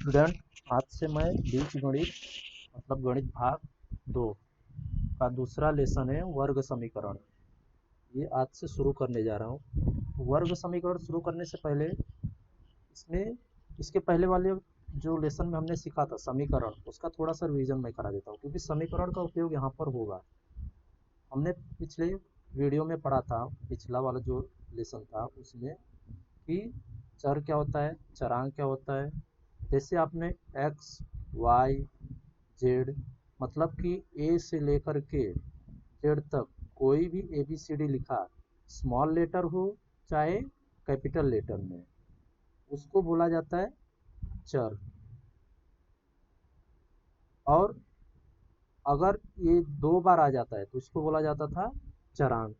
Student, आज से मैं बीजगणित मतलब गणित भाग 2 का दूसरा लेसन है वर्ग समीकरण। ये आज से शुरू करने जा रहा हूँ। वर्ग समीकरण शुरू करने से पहले इसमें इसके पहले वाले जो लेसन में हमने सीखा था समीकरण, उसका थोड़ा सा रिवीजन मैं करा देता हूँ, क्योंकि समीकरण का उपयोग यहाँ पर होगा। हमने पिछले वीडियो में पढ़ा था, पिछला वाला जो लेसन था उसमें, कि चर क्या होता है, चरांक क्या होता है। जैसे आपने एक्स, वाई, जेड, मतलब कि ए से लेकर के जेड तक कोई भी ए बी सी डी लिखा, स्मॉल लेटर हो चाहे कैपिटल लेटर में, उसको बोला जाता है चर। और अगर ये 2 बार आ जाता है तो इसको बोला जाता था चरांक।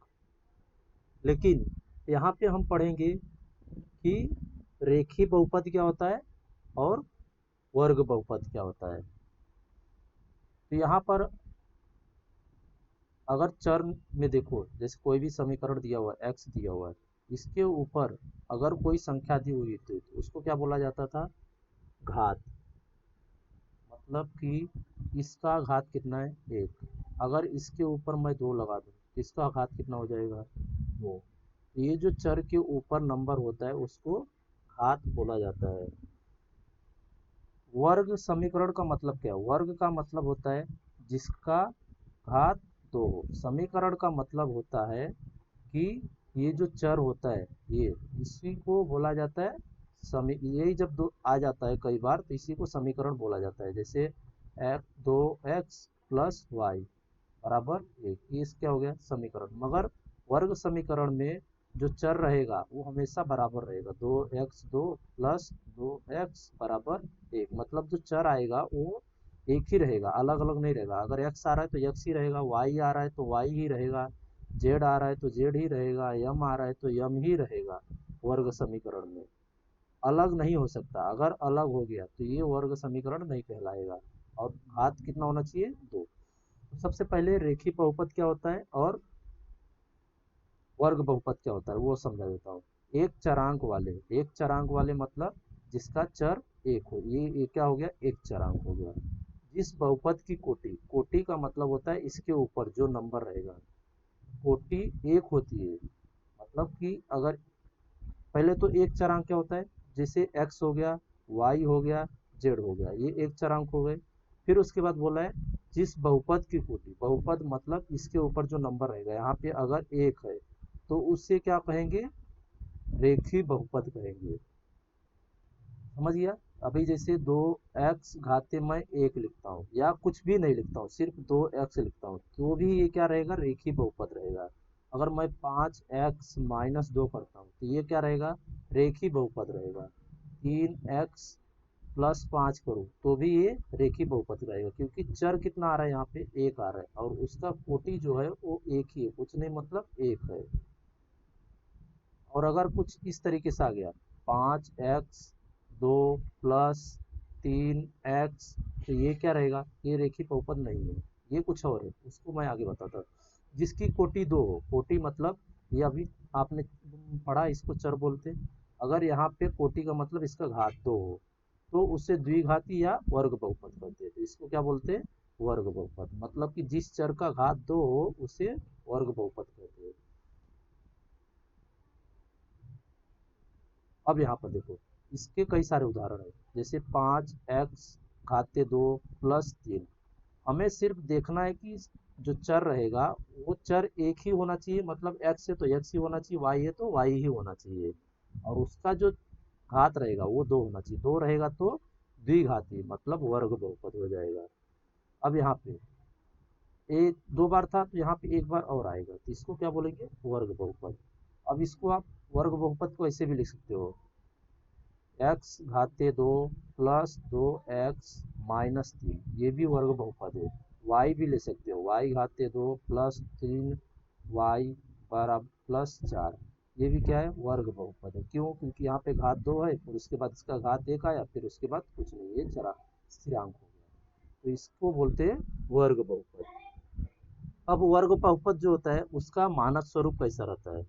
लेकिन यहाँ पे हम पढ़ेंगे कि रेखीय बहुपद क्या होता है और वर्ग बहुपद क्या होता है। तो यहाँ पर अगर चर में देखो, जैसे कोई भी समीकरण दिया हुआ है, एक्स दिया हुआ है, इसके ऊपर अगर कोई संख्या दी हुई थी तो उसको क्या बोला जाता था, घात। मतलब कि इसका घात कितना है, 1। अगर इसके ऊपर मैं 2 लगा दूँ तो इसका घात कितना हो जाएगा, 2। ये जो चर के ऊपर नंबर होता है उसको घात बोला जाता है। वर्ग समीकरण का मतलब क्या है, वर्ग का मतलब होता है जिसका घात 2 हो। समीकरण का मतलब होता है कि ये जो चर होता है ये, इसी को बोला जाता है समी। यही जब दो आ जाता है कई बार तो इसी को समीकरण बोला जाता है। जैसे 2x प्लस वाई बराबर 1, ये क्या हो गया, समीकरण। मगर वर्ग समीकरण में जो चर रहेगा वो हमेशा बराबर रहेगा, 2x2 प्लस 2x बराबर 1। मतलब जो चर आएगा वो एक ही रहेगा, अलग अलग नहीं रहेगा। अगर x आ रहा है तो x ही रहेगा, y आ रहा है तो y ही रहेगा, z आ रहा है तो z ही रहेगा, m आ रहा है तो m ही रहेगा। वर्ग समीकरण में अलग नहीं हो सकता। अगर अलग हो गया तो ये वर्ग समीकरण नहीं कहलाएगा। और घात कितना होना चाहिए, 2। तो सबसे पहले रेखीय बहुपद क्या होता है और वर्ग बहुपद क्या होता है वो समझा देता हूँ। एक चरांक वाले मतलब जिसका चर 1 हो, ये क्या हो गया, एक चरांक हो गया। जिस बहुपद की कोटि, कोटि का मतलब होता है इसके ऊपर जो नंबर रहेगा, कोटि 1 होती है। मतलब कि अगर पहले तो एक चरांक क्या होता है, जैसे x हो गया, y हो गया, z हो गया, ये एक चरांक हो गए। फिर उसके बाद बोला है जिस बहुपद की कोटि, बहुपद मतलब इसके ऊपर जो नंबर रहेगा, यहाँ पे अगर 1 है तो उससे क्या कहेंगे, रेखीय बहुपद कहेंगे। समझ गया। अभी जैसे 2x घाते मैं 1 लिखता हूँ या कुछ भी नहीं लिखता हूँ, सिर्फ 2x लिखता हूँ, तो भी ये क्या रहेगा, रेखीय बहुपद रहेगा। अगर मैं 5x माइनस 2 करता हूँ तो ये क्या रहेगा, रेखीय बहुपद रहेगा। 3x प्लस 5 करूँ तो भी ये रेखीय बहुपद रहेगा, क्योंकि चर कितना आ रहा है, यहाँ पे 1 आ रहा है और उसका कोटि जो है वो 1 ही है, कुछ नहीं मतलब 1 है। और अगर कुछ इस तरीके से आ गया, 5x 2 प्लस 3x, तो ये क्या रहेगा, ये रेखीय बहुपद नहीं है, ये कुछ और है, उसको मैं आगे बताता हूँ। जिसकी कोटि 2 हो, कोटि मतलब ये अभी आपने पढ़ा, इसको चर बोलते। अगर यहाँ पे कोटि का मतलब इसका घात 2 हो तो उसे द्विघाती या वर्ग बहुपद कहते हैं। तो इसको क्या बोलते हैं, वर्ग बहुपद। मतलब कि जिस चर का घात 2 हो उसे वर्ग बहुपद कहते हैं। अब यहाँ पर देखो, इसके कई सारे उदाहरण है। जैसे 5x घाते 2 प्लस 3। हमें सिर्फ देखना है कि जो चर रहेगा वो चर एक ही होना चाहिए, मतलब x है तो x ही होना चाहिए, y है तो y ही होना चाहिए। और उसका जो घात रहेगा वो 2 होना चाहिए, 2 रहेगा तो द्विघाती मतलब वर्ग बहुपद हो जाएगा। अब यहाँ पे एक 2 बार था तो यहाँ पे 1 बार और आएगा, तो इसको क्या बोलेंगे, वर्ग बहुपद। अब इसको आप वर्ग बहुपद को ऐसे भी लिख सकते हो, एक्स घाते 2 प्लस 2x माइनस 3, ये भी वर्ग बहुपद है। y भी ले सकते हो, y घाते 2 प्लस 3y बराबर प्लस 4, ये भी क्या है, वर्ग बहुपद है। क्यों, क्योंकि यहाँ पे घात 2 है, फिर उसके बाद इसका घात 1 आया, फिर उसके बाद कुछ नहीं, ये चरा स्थिरांक हो गया, तो इसको बोलते हैं वर्ग बहुपद। अब वर्ग बहुपद जो होता है उसका मानक स्वरूप कैसा रहता है,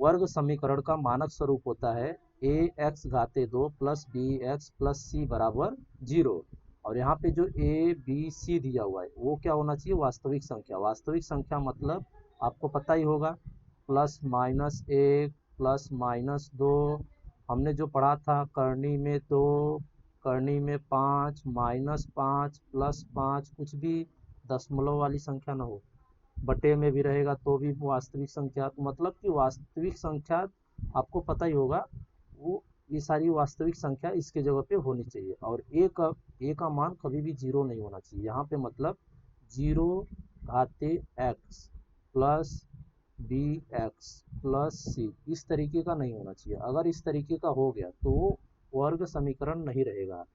वर्ग समीकरण का मानक स्वरूप होता है ए एक्स घाते 2 plus b x plus c बराबर 0। और यहाँ पे जो ए बी सी दिया हुआ है वो क्या होना चाहिए, वास्तविक संख्या। वास्तविक संख्या मतलब आपको पता ही होगा, प्लस माइनस 1 प्लस माइनस 2, हमने जो पढ़ा था करनी में 2 करनी में 5 माइनस 5 प्लस 5, कुछ भी दशमलव वाली संख्या ना हो, बटे में भी रहेगा तो भी वास्तविक संख्या। तो मतलब कि वास्तविक संख्या आपको पता ही होगा, वो ये सारी वास्तविक संख्या इसके जगह पे होनी चाहिए। और ए का मान कभी भी जीरो नहीं होना चाहिए। यहाँ पे मतलब 0 घाते x plus b x plus c इस तरीके का नहीं होना चाहिए। अगर इस तरीके का हो गया तो वो वर्ग समीकरण नहीं रहेगा।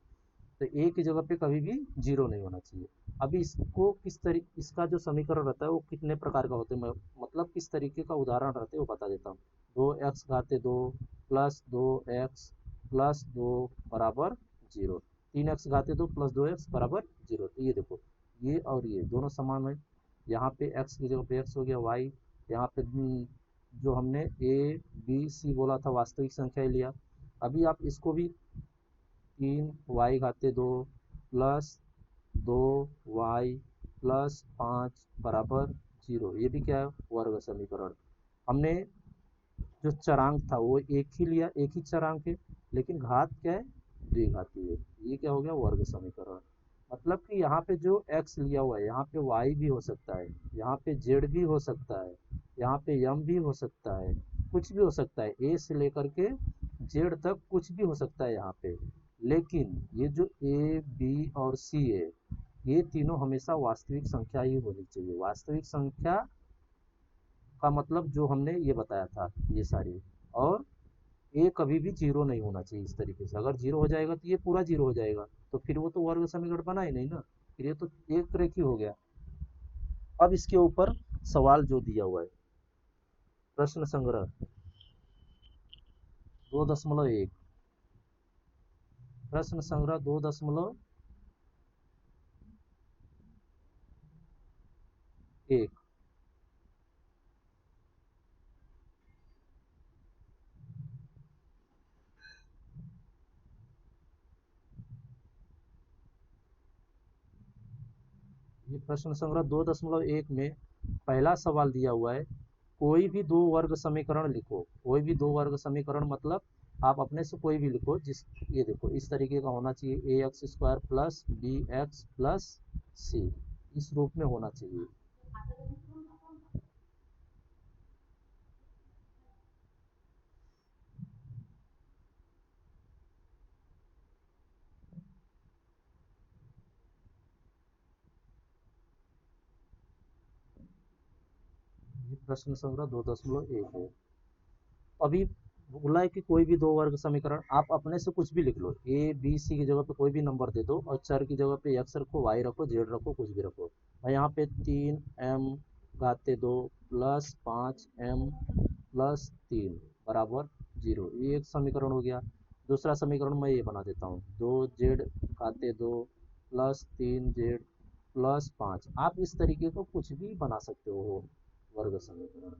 तो ए की जगह पे कभी भी जीरो नहीं होना चाहिए। अभी इसको किस तरीके, इसका जो समीकरण रहता है वो कितने प्रकार का होता है, मतलब किस तरीके का उदाहरण रहते हैं वो बता देता हूँ। 2x घाते 2 प्लस 2x प्लस 2 बराबर 0। 3x घाते 2 प्लस 2x बराबर 0। तो ये देखो, ये और ये दोनों समान है। यहाँ पे x की जगह पे x हो गया, y यहाँ पे जो हमने ए बी सी बोला था वास्तविक संख्या ही लिया। अभी आप इसको भी 3y घाते 2 प्लस 2y प्लस 5 बराबर 0, ये भी क्या है, वर्ग समीकरण। हमने जो चरांक था वो एक ही लिया, एक ही चरांक है, लेकिन घात क्या है, द्विघाती है। ये क्या हो गया, वर्ग समीकरण। मतलब कि यहाँ पे जो x लिया हुआ है यहाँ पे y भी हो सकता है, यहाँ पे z भी हो सकता है, यहाँ पे m भी हो सकता है, कुछ भी हो सकता है, a से लेकर के z तक कुछ भी हो सकता है यहाँ पे। लेकिन ये जो a b और c है ये तीनों हमेशा वास्तविक संख्या ही होनी चाहिए। वास्तविक संख्या का मतलब जो हमने ये बताया था ये सारी। और ए कभी भी जीरो नहीं होना चाहिए इस तरीके से। अगर जीरो हो जाएगा तो ये पूरा जीरो हो जाएगा, तो फिर वो तो वर्ग समीकरण बना ही नहीं ना, फिर ये तो एक रेखी हो गया। अब इसके ऊपर सवाल जो दिया हुआ है, प्रश्न संग्रह 2.1, प्रश्न संग्रह 2.1, ये प्रश्न संग्रह 2.1 में पहला सवाल दिया हुआ है, कोई भी दो वर्ग समीकरण लिखो। कोई भी दो वर्ग समीकरण मतलब आप अपने से कोई भी लिखो, जिस, ये देखो इस तरीके का होना चाहिए, a x square plus b x plus c, इस रूप में होना चाहिए। ये प्रश्न संग्रह 2.1 है। अभी बोला है कि कोई भी दो वर्ग समीकरण, आप अपने से कुछ भी लिख लो, ए बी सी की जगह पे कोई भी नंबर दे दो, और चर की जगह पे एक्स रखो, वाई रखो, जेड रखो, कुछ भी रखो। और यहाँ पे 3m घाते 2 प्लस 5m प्लस 3 बराबर 0, ये एक समीकरण हो गया। दूसरा समीकरण मैं ये बना देता हूँ, 2z घाते 2 प्लस 3z प्लस 5। आप इस तरीके को कुछ भी बना सकते हो वर्ग समीकरण।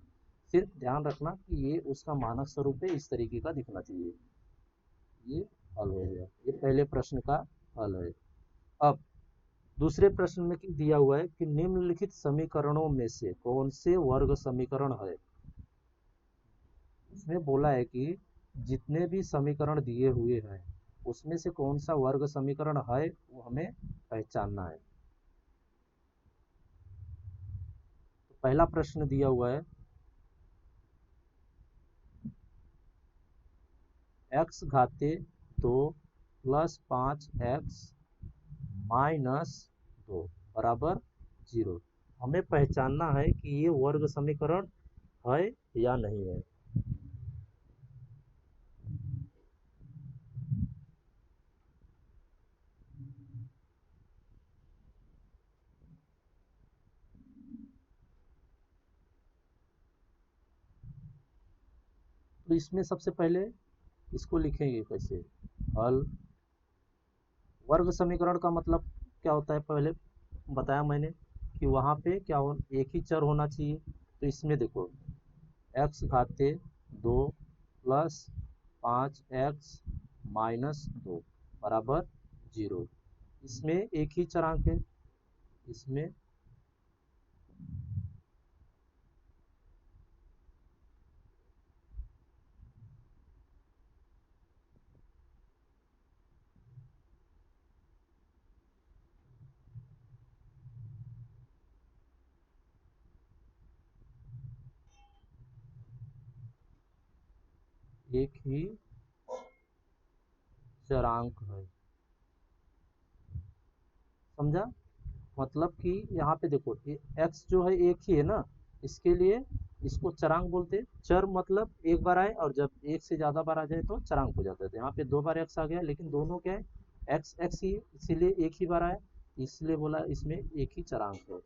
सिर्फ ध्यान रखना कि ये उसका मानक स्वरूप है, इस तरीके का दिखना चाहिए। ये हल हो गया, ये पहले प्रश्न का हल है। अब दूसरे प्रश्न में दिया हुआ है कि निम्नलिखित समीकरणों में से कौन से वर्ग समीकरण है। इसमें बोला है कि जितने भी समीकरण दिए हुए हैं उसमें से कौन सा वर्ग समीकरण है वो हमें पहचानना है। तो पहला प्रश्न दिया हुआ है, एक्स घाते 2 प्लस 5x माइनस 2 बराबर 0। हमें पहचानना है कि ये वर्ग समीकरण है या नहीं है। तो इसमें सबसे पहले इसको लिखेंगे कैसे, हल। वर्ग समीकरण का मतलब क्या होता है, पहले बताया मैंने कि वहाँ पे क्या हो, एक ही चर होना चाहिए। तो इसमें देखो x घाते 2 प्लस 5x माइनस 2 बराबर 0। इसमें एक ही चरांक है, इसमें एक ही चरांक है। समझा? मतलब कि यहाँ पे देखो x जो है एक ही है ना, इसके लिए इसको चरांक बोलते हैं। चर मतलब एक बार आए और जब एक से ज्यादा बार आ जाए तो चरांक हो जाता है। तो यहाँ पे 2 बार x आ गया, लेकिन दोनों क्या है, x x ही है, इसीलिए एक ही बार आए, इसलिए बोला इसमें एक ही चरांक है।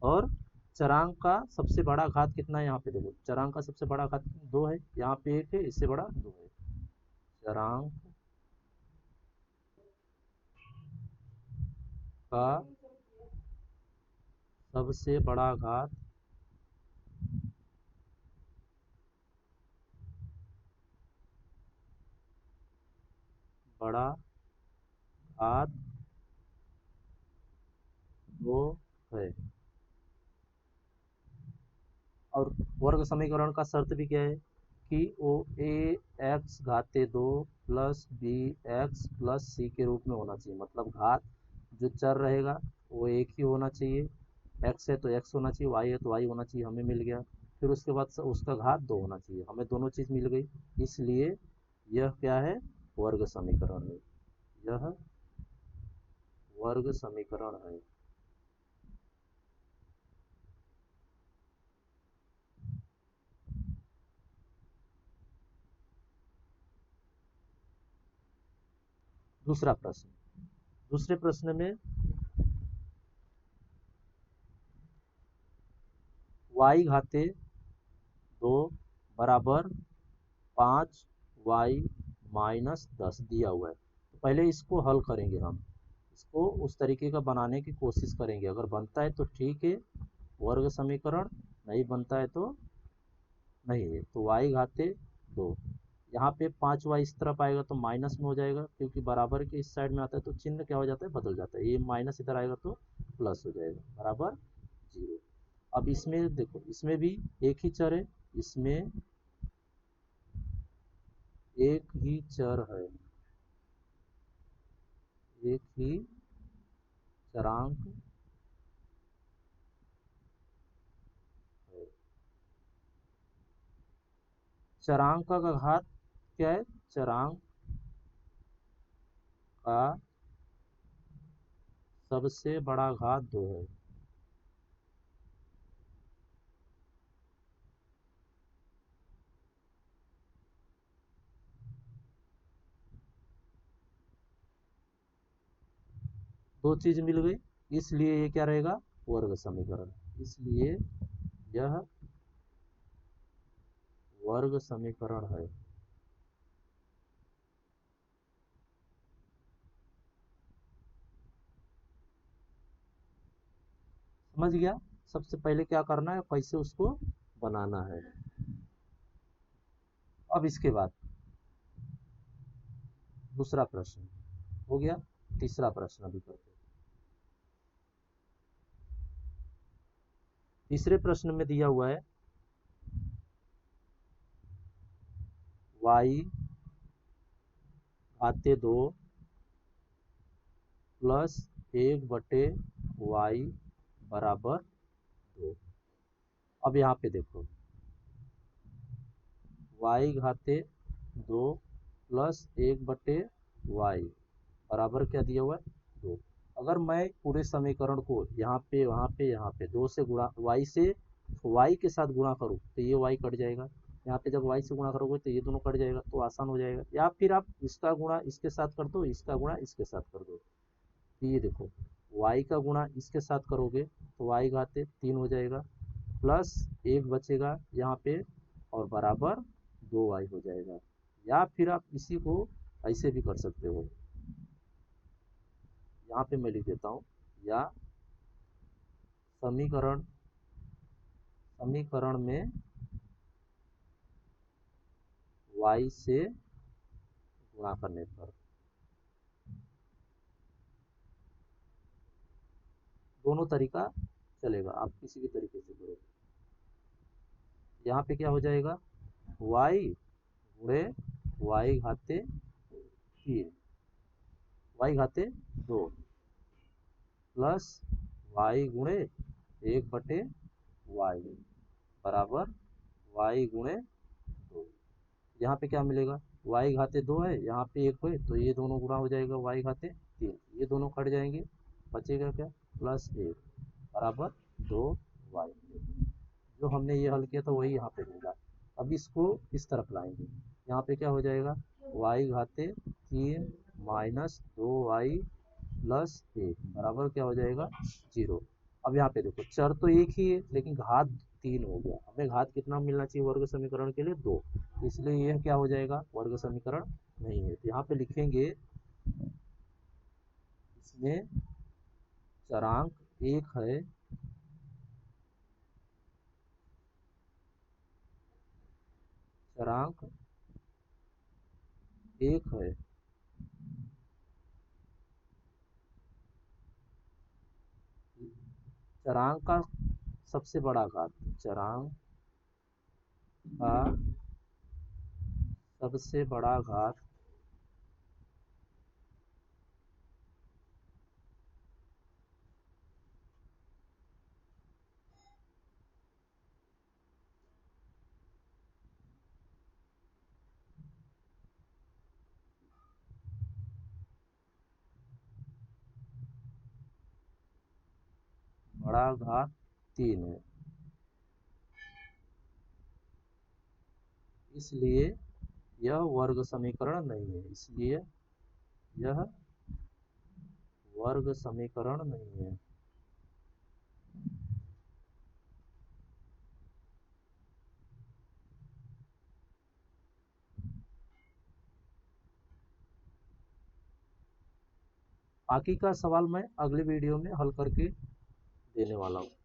और चरांक का सबसे बड़ा घात कितना है, यहाँ पे देखो चरांक का सबसे बड़ा घात 2 है, यहाँ पे 1 है, इससे बड़ा 2 है। चरांक का सबसे बड़ा घात बड़ा घात 2 है। और वर्ग समीकरण का शर्त भी क्या है कि वो ए एक्स घाते 2 plus b x plus c के रूप में होना चाहिए। मतलब घात जो चर रहेगा वो एक ही होना चाहिए, एक्स है तो एक्स होना चाहिए, वाई है तो वाई होना चाहिए, हमें मिल गया। फिर उसके बाद उसका घात 2 होना चाहिए, हमें दोनों चीज़ मिल गई। इसलिए यह क्या है, वर्ग समीकरण है। यह वर्ग समीकरण है। दूसरा प्रश्न, दूसरे प्रश्न में y घाते 2 बराबर 5y माइनस 10 दिया हुआ है। तो पहले इसको हल करेंगे, हम इसको उस तरीके का बनाने की कोशिश करेंगे। अगर बनता है तो ठीक है, वर्ग समीकरण, नहीं बनता है तो नहीं है। तो y घाते 2, यहाँ पे 5y इस तरफ आएगा तो माइनस में हो जाएगा, क्योंकि बराबर के इस साइड में आता है तो चिन्ह क्या हो जाता है, बदल जाता है। ये माइनस इधर आएगा तो प्लस हो जाएगा, बराबर 0। अब इसमें देखो, इसमें भी एक ही चर है, इसमें एक ही चर है, एक ही चरांक है। चरांक का घात क्या है, चरांक का सबसे बड़ा घात 2 है। दो चीज मिल गई, इसलिए ये क्या रहेगा, वर्ग समीकरण। इसलिए यह वर्ग समीकरण है। समझ गया? सबसे पहले क्या करना है, कैसे उसको बनाना है। अब इसके बाद दूसरा प्रश्न हो गया, तीसरा प्रश्न अभी करते हैं। तीसरे प्रश्न में दिया हुआ है y घाते 2 प्लस 1/y बराबर 2। अब यहाँ पे देखो, y घाते 2 प्लस 1/y बराबर क्या दिया हुआ है, 2। अगर मैं पूरे समीकरण को यहाँ पे वहाँ पे यहाँ पे 2 से गुणा, y से y के साथ गुणा करूँ तो ये y कट जाएगा, यहाँ पे जब y से गुणा करोगे तो ये दोनों कट जाएगा, तो आसान हो जाएगा। या फिर आप इसका गुणा इसके साथ कर दो, इसका गुणा इसके साथ कर दो। तो ये देखो, y का गुणा इसके साथ करोगे तो y घाते 3 हो जाएगा, प्लस 1 बचेगा यहाँ पे, और बराबर 2y हो जाएगा। या फिर आप इसी को ऐसे भी कर सकते हो, यहाँ पे मैं लिख देता हूँ, या समीकरण समीकरण में y से गुणा करने पर। दोनों तरीका चलेगा, आप किसी भी तरीके से करो। यहाँ पे क्या हो जाएगा, y गुणे y घाते 3, y घाते 2 प्लस y गुणे 1/y बराबर y गुणे 2। यहाँ पे क्या मिलेगा, y घाते 2 है, यहाँ पे 1 है, तो ये दोनों गुणा हो जाएगा y घाते 3, ये दोनों कट जाएंगे, बचेगा क्या, +1 बराबर 2y। जो हमने ये हल किया था वही यहाँ पे मिला। अब इसको इस तरफ लाएंगे, यहाँ पे क्या हो जाएगा, y घाते 3 माइनस 2y प्लस 1 बराबर क्या हो जाएगा, 0। अब यहाँ पे देखो चर तो एक ही है लेकिन घात 3 हो गया, हमें घात कितना मिलना चाहिए वर्ग समीकरण के लिए, 2, इसलिए यह क्या हो जाएगा, वर्ग समीकरण नहीं है। तो यहाँ पे लिखेंगे इसमें चरांक 1 है, चरांक 1 है, चरांक का सबसे बड़ा घात, चरांक का सबसे बड़ा घात बड़ा घात 3 है, इसलिए यह वर्ग समीकरण नहीं है, इसलिए यह वर्ग समीकरण नहीं है। बाकी का सवाल मैं अगले वीडियो में हल करके देने वाला हूँ।